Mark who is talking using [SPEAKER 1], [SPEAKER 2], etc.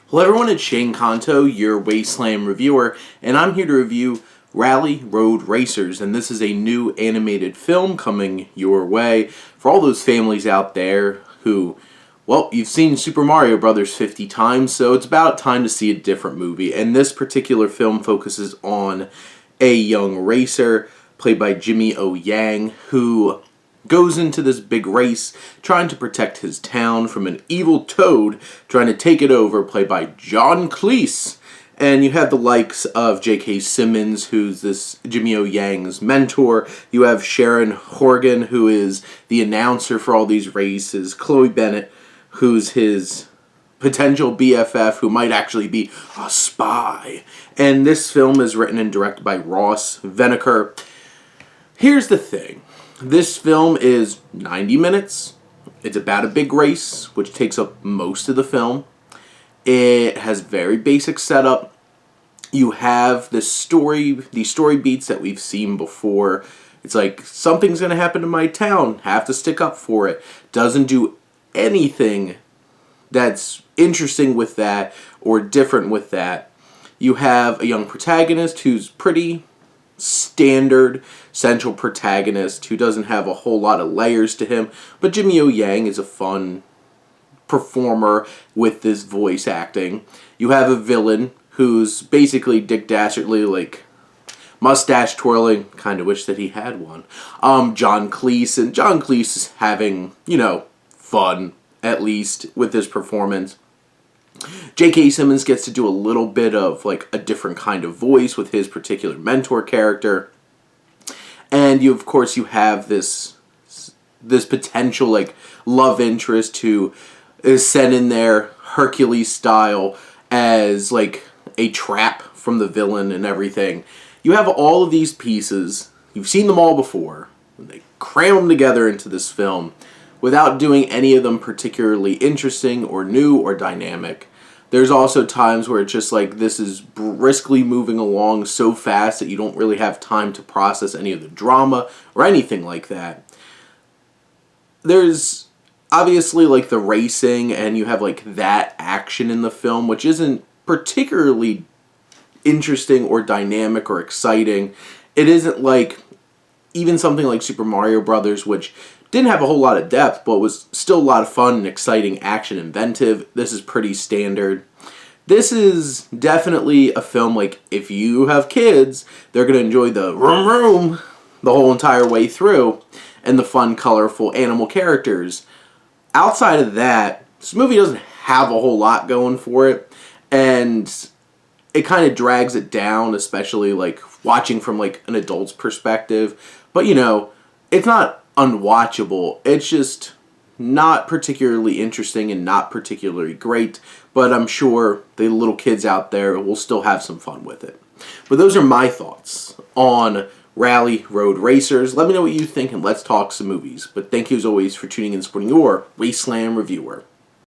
[SPEAKER 1] Hello everyone, it's Shane Kanto, your Wasteland reviewer, and I'm here to review Rally Road Racers, and this is a new animated film coming your way for all those families out there who, well, you've seen Super Mario Bros. 50 times, so it's about time to see a different movie, and this particular film focuses on a young racer played by Jimmy O. Yang, who goes into this big race trying to protect his town from an evil toad trying to take it over, played by John Cleese. And you have the likes of J.K. Simmons, who's this Jimmy O. Yang's mentor. You have Sharon Horgan, who is the announcer for all these races. Chloe Bennett, who's his potential BFF, who might actually be a spy. And this film is written and directed by Ross Veneker. Here's the thing. This film is 90 minutes. It's about a big race, which takes up most of the film. It has very basic setup. You have these story beats that we've seen before. It's like, something's going to happen to my town. Have to stick up for it. Doesn't do anything that's interesting with that or different with that. You have a young protagonist who's pretty standard central protagonist who doesn't have a whole lot of layers to him, but Jimmy O. Yang is a fun performer with this voice acting. You have a villain who's basically Dick Dastardly, like mustache twirling, kind of wish that he had one. John Cleese, and John Cleese is having, fun, at least, with his performance. J.K. Simmons gets to do a little bit of like a different kind of voice with his particular mentor character. And you, of course, you have this potential like love interest who is sent in there Hercules style as like a trap from the villain and everything. You have all of these pieces. You've seen them all before. And they cram them together into this film without doing any of them particularly interesting or new or dynamic. There's also times where it's just like this is briskly moving along so fast that you don't really have time to process any of the drama or anything like that. There's obviously like the racing, and you have like that action in the film, which isn't particularly interesting or dynamic or exciting. It isn't like even something like Super Mario Bros., which didn't have a whole lot of depth, but was still a lot of fun and exciting action, inventive. This is pretty standard. This is definitely a film, like, if you have kids, they're going to enjoy the room the whole entire way through, and the fun, colorful animal characters. Outside of that, this movie doesn't have a whole lot going for it, and it kind of drags it down, especially, like, watching from, like, an adult's perspective. But, it's not unwatchable. It's just not particularly interesting and not particularly great, but I'm sure the little kids out there will still have some fun with it. But those are my thoughts on Rally Road Racers. Let me know what you think, and let's talk some movies. But thank you as always for tuning in and supporting your Wasteland reviewer.